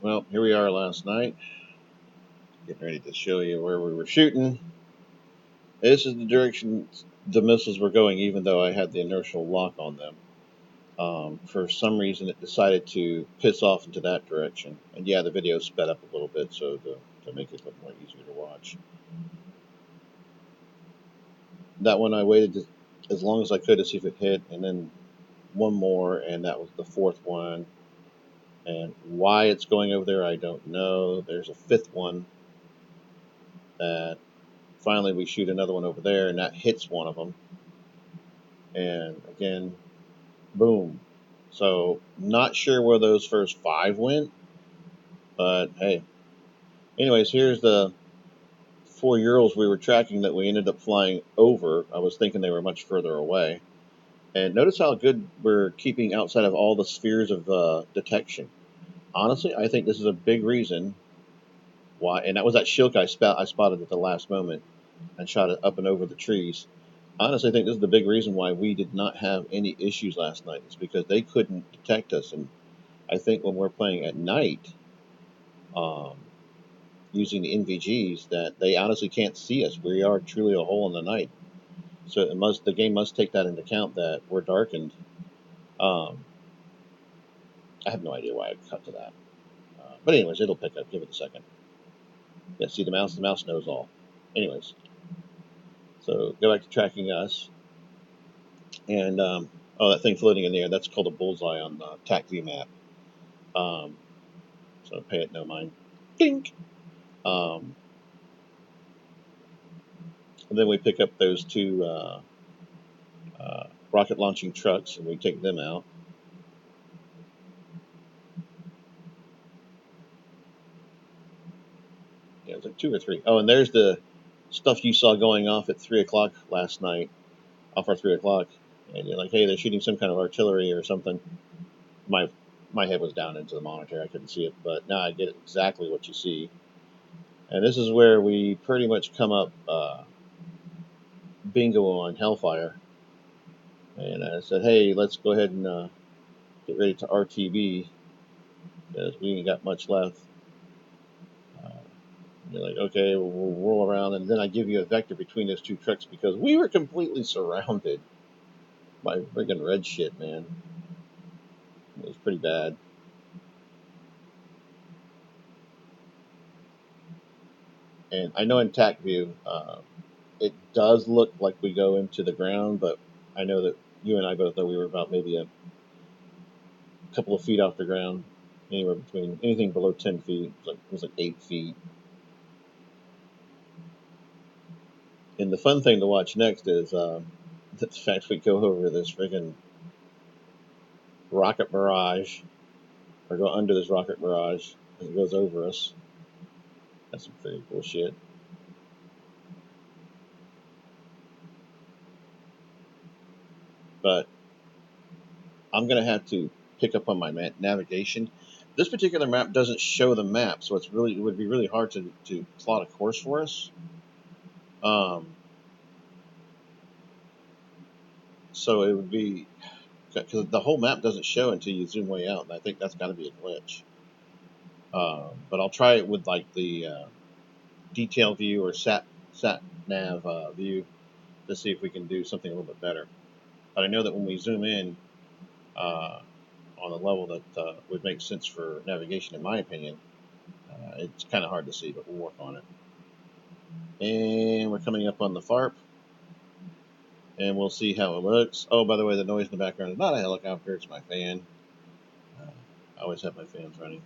Well, here we are last night, getting ready to show you where we were shooting. This is the direction the missiles were going, even though I had the inertial lock on them. For some reason, it decided to piss off into that direction. And yeah, the video sped up a little bit so to make it a little more easier to watch. That one I waited as long as I could to see if it hit, and then one more, and that was the fourth one. And why it's going over there, I don't know. There's a fifth one that finally we shoot another one over there, and that hits one of them. And again, boom. So not sure where those first 5 went, but hey. Anyways, here's the 4 Urals we were tracking that we ended up flying over. I was thinking they were much further away. And notice how good we're keeping outside of all the spheres of detection. Honestly, I think this is a big reason why, and that was that Shilk I spotted at the last moment and shot it up and over the trees. Honestly, I think this is the big reason why we did not have any issues last night. It's because they couldn't detect us. And I think when we're playing at night, um, using the NVGs, that they honestly can't see us. We are truly a hole in the night. So the game must take that into account that we're darkened. Um, I have no idea why I cut to that. But anyways, it'll pick up. Give it a second. Yeah, see the mouse? The mouse knows all. Anyways, so go back to tracking us. And, oh, that thing floating in the air, that's called a bullseye on the TACVIEW map. So pay it no mind. Dink! And then we pick up those 2 rocket launching trucks and we take them out. Yeah, it was like 2 or 3. Oh, and there's the stuff you saw going off at 3 o'clock last night, off our 3 o'clock. And you're like, hey, they're shooting some kind of artillery or something. My head was down into the monitor. I couldn't see it, but now I get exactly what you see. And this is where we pretty much come up bingo on Hellfire. And I said, hey, let's go ahead and get ready to RTB because we ain't got much left. You're like, okay, we'll roll around. And then I give you a vector between those 2 trucks because we were completely surrounded by friggin' red shit, man. It was pretty bad. And I know in TACVIEW, it does look like we go into the ground, but I know that you and I both know we were about maybe a couple of feet off the ground, anywhere between anything below 10 feet. It was like 8 feet. And the fun thing to watch next is the fact we go over this friggin' rocket barrage, or go under this rocket barrage as it goes over us. That's some pretty cool shit. But I'm going to have to pick up on my navigation. This particular map doesn't show the map, so it would be really hard to plot a course for us. So it would be, because the whole map doesn't show until you zoom way out, and I think that's got to be a glitch. But I'll try it with like the detail view or sat nav view to see if we can do something a little bit better. But I know that when we zoom in on a level that would make sense for navigation, in my opinion, it's kind of hard to see, but we'll work on it. And we're coming up on the FARP, and we'll see how it looks. Oh, by the way, the noise in the background is not a helicopter, it's my fan. I always have my fans running.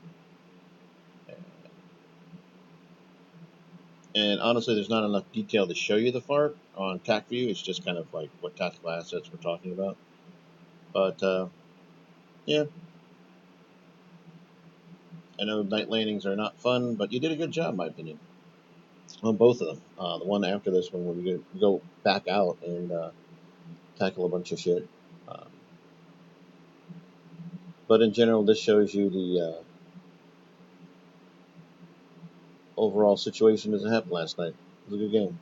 And honestly, there's not enough detail to show you the FARP on TACVIEW. It's just kind of like what tactical assets we're talking about. But, yeah. I know night landings are not fun, but you did a good job, in my opinion, on both of them. The one after this one, where we go back out and tackle a bunch of shit. But in general, this shows you the overall situation as it happened last night. It was a good game.